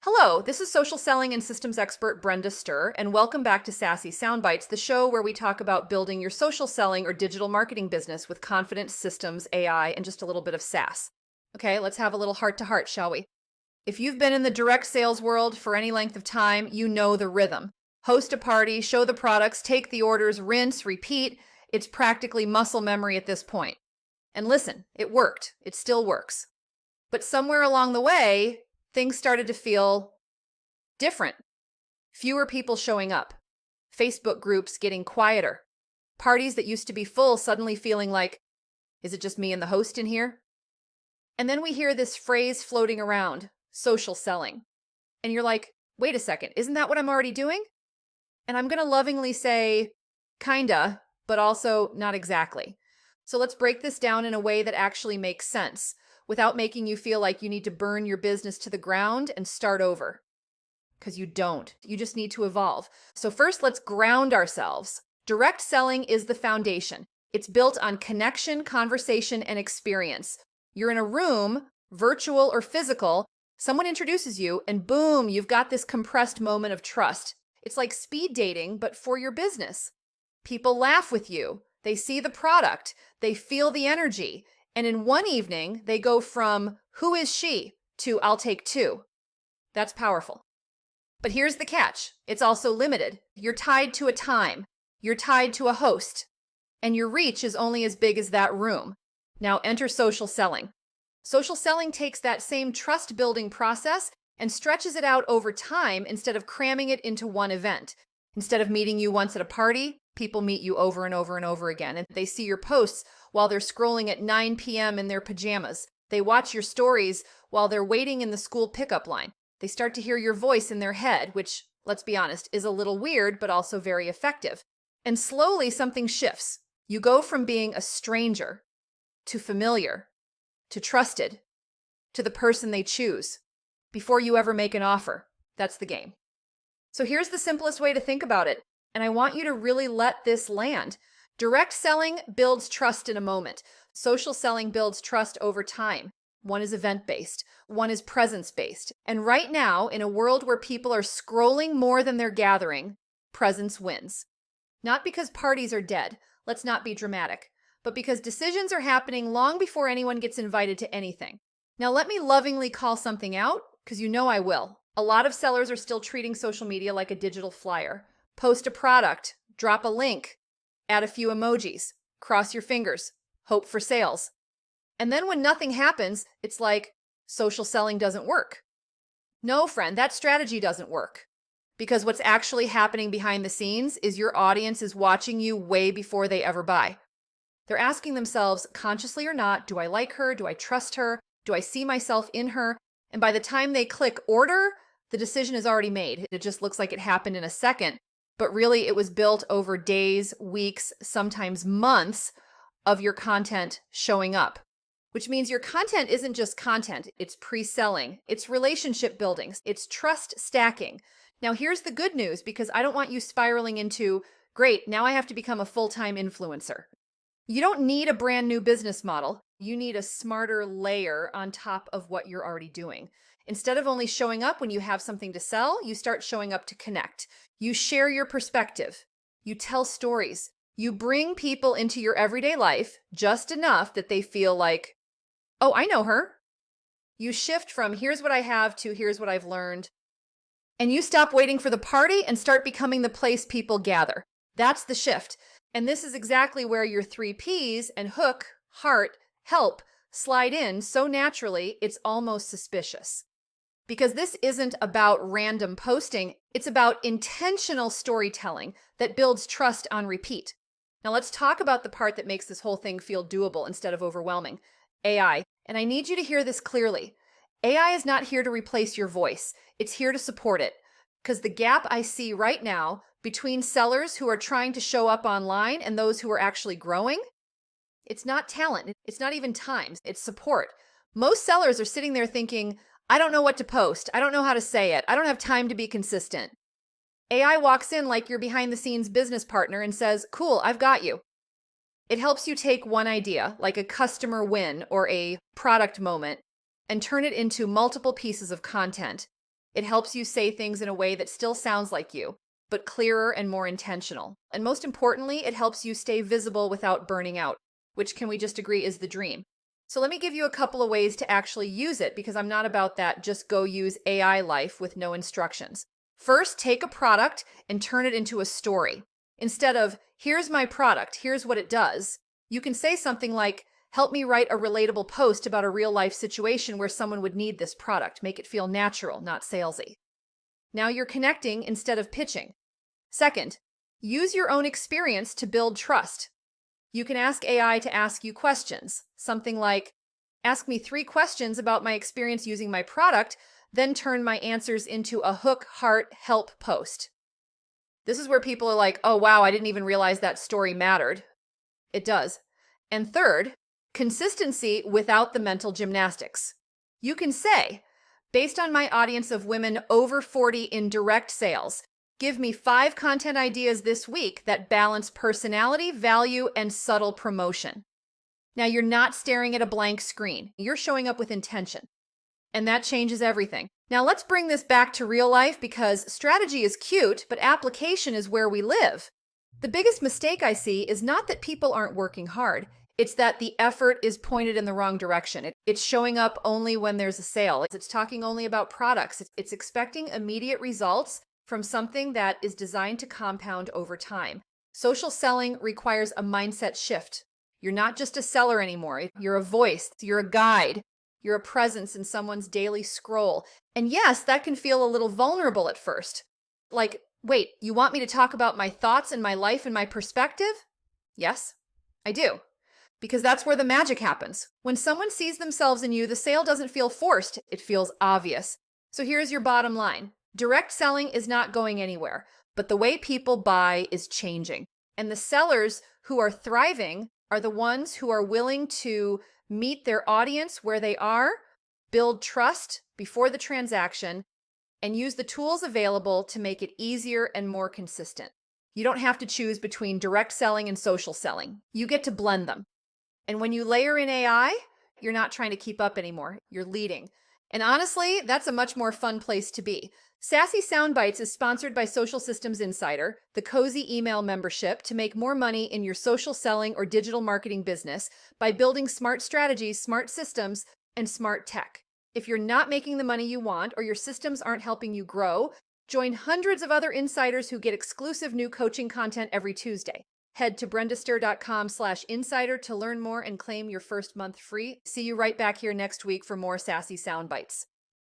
Hello, this is social selling and systems expert Brenda Ster, and welcome back to Sassy Soundbites, the show where we talk about building your social selling or digital marketing business with confidence, systems, AI, and just a little bit of sass. Okay, let's have a little heart to heart, shall we? If you've been in the direct sales world for any length of time, you know the rhythm. Host a party, show the products, take the orders, rinse, repeat. It's practically muscle memory at this point. And listen, it worked. It still works. But somewhere along the way, things started to feel different. Fewer people showing up. Facebook groups getting quieter. Parties that used to be full suddenly feeling like, is it just me and the host in here? And then we hear this phrase floating around, social selling. And you're like, wait a second, isn't that what I'm already doing? And I'm going to lovingly say, kinda, but also not exactly. So let's break this down in a way that actually makes sense, without making you feel like you need to burn your business to the ground and start over. Because you don't. You just need to evolve. So first, let's ground ourselves. Direct selling is the foundation. It's built on connection, conversation, and experience. You're in a room, virtual or physical, someone introduces you, and boom, you've got this compressed moment of trust. It's like speed dating, but for your business. People laugh with you. They see the product. They feel the energy. And in one evening, they go from, who is she, to I'll take two. That's powerful. But here's the catch. It's also limited. You're tied to a time. You're tied to a host. And your reach is only as big as that room. Now enter social selling. Social selling takes that same trust-building process and stretches it out over time instead of cramming it into one event. Instead of meeting you once at a party, people meet you over and over and over again. And they see your posts while they're scrolling at 9 p.m. in their pajamas. They watch your stories while they're waiting in the school pickup line. They start to hear your voice in their head, which, let's be honest, is a little weird, but also very effective. And slowly something shifts. You go from being a stranger to familiar, to trusted, to the person they choose before you ever make an offer. That's the game. So here's the simplest way to think about it. And I want you to really let this land. Direct selling builds trust in a moment. Social selling builds trust over time. One is event-based. One is presence-based. And right now, in a world where people are scrolling more than they're gathering, presence wins. Not because parties are dead. Let's not be dramatic. But because decisions are happening long before anyone gets invited to anything. Now, let me lovingly call something out, because you know I will. A lot of sellers are still treating social media like a digital flyer. Post a product, drop a link, add a few emojis, cross your fingers, hope for sales. And then when nothing happens, it's like social selling doesn't work. No, friend, that strategy doesn't work. Because what's actually happening behind the scenes is your audience is watching you way before they ever buy. They're asking themselves, consciously or not, do I like her? Do I trust her? Do I see myself in her? And by the time they click order, the decision is already made. It just looks like it happened in a second. But really, it was built over days, weeks, sometimes months of your content showing up. Which means your content isn't just content, it's pre-selling, it's relationship building, it's trust stacking. Now here's the good news, because I don't want you spiraling into, great, now I have to become a full-time influencer. You don't need a brand new business model. You need a smarter layer on top of what you're already doing. Instead of only showing up when you have something to sell, you start showing up to connect. You share your perspective. You tell stories. You bring people into your everyday life just enough that they feel like, oh, I know her. You shift from here's what I have to here's what I've learned. And you stop waiting for the party and start becoming the place people gather. That's the shift. And this is exactly where your 3 Ps and hook, heart, help slide in so naturally it's almost suspicious. Because this isn't about random posting, it's about intentional storytelling that builds trust on repeat. Now let's talk about the part that makes this whole thing feel doable instead of overwhelming. AI. And I need you to hear this clearly. AI is not here to replace your voice. It's here to support it. Because the gap I see right now between sellers who are trying to show up online and those who are actually growing, it's not talent. It's not even time. It's support. Most sellers are sitting there thinking, I don't know what to post. I don't know how to say it. I don't have time to be consistent. AI walks in like your behind the scenes business partner and says, cool, I've got you. It helps you take one idea, like a customer win or a product moment, and turn it into multiple pieces of content It helps you say things in a way that still sounds like you, but clearer and more intentional. And most importantly, it helps you stay visible without burning out, which can we just agree is the dream. So let me give you a couple of ways to actually use it, because I'm not about that just go use AI life with no instructions. First, take a product and turn it into a story. Instead of, here's my product, here's what it does, you can say something like, help me write a relatable post about a real life situation where someone would need this product. Make it feel natural, not salesy. Now you're connecting instead of pitching. Second, use your own experience to build trust. You can ask AI to ask you questions, something like, ask me 3 questions about my experience using my product, then turn my answers into a hook, heart, help post. This is where people are like, oh wow, I didn't even realize that story mattered. It does. And third, consistency without the mental gymnastics. You can say, based on my audience of women over 40 in direct sales, give me 5 content ideas this week that balance personality, value, and subtle promotion. Now you're not staring at a blank screen. You're showing up with intention. And that changes everything. Now let's bring this back to real life, because strategy is cute, but application is where we live. The biggest mistake I see is not that people aren't working hard. It's that the effort is pointed in the wrong direction. It's showing up only when there's a sale. It's talking only about products. It's expecting immediate results from something that is designed to compound over time. Social selling requires a mindset shift. You're not just a seller anymore. You're a voice. You're a guide. You're a presence in someone's daily scroll. And yes, that can feel a little vulnerable at first. Like, wait, you want me to talk about my thoughts and my life and my perspective? Yes, I do. Because that's where the magic happens. When someone sees themselves in you, the sale doesn't feel forced. It feels obvious. So here's your bottom line. Direct selling is not going anywhere, but the way people buy is changing. And the sellers who are thriving are the ones who are willing to meet their audience where they are, build trust before the transaction, and use the tools available to make it easier and more consistent. You don't have to choose between direct selling and social selling. You get to blend them. And when you layer in AI, you're not trying to keep up anymore. You're leading. And honestly, that's a much more fun place to be. Sassy Soundbites is sponsored by Social Systems Insider, the cozy email membership to make more money in your social selling or digital marketing business by building smart strategies, smart systems, and smart tech. If you're not making the money you want or your systems aren't helping you grow, join hundreds of other insiders who get exclusive new coaching content every Tuesday. Head to brendaster.com/insider to learn more and claim your first month free. See you right back here next week for more Sassy Soundbites.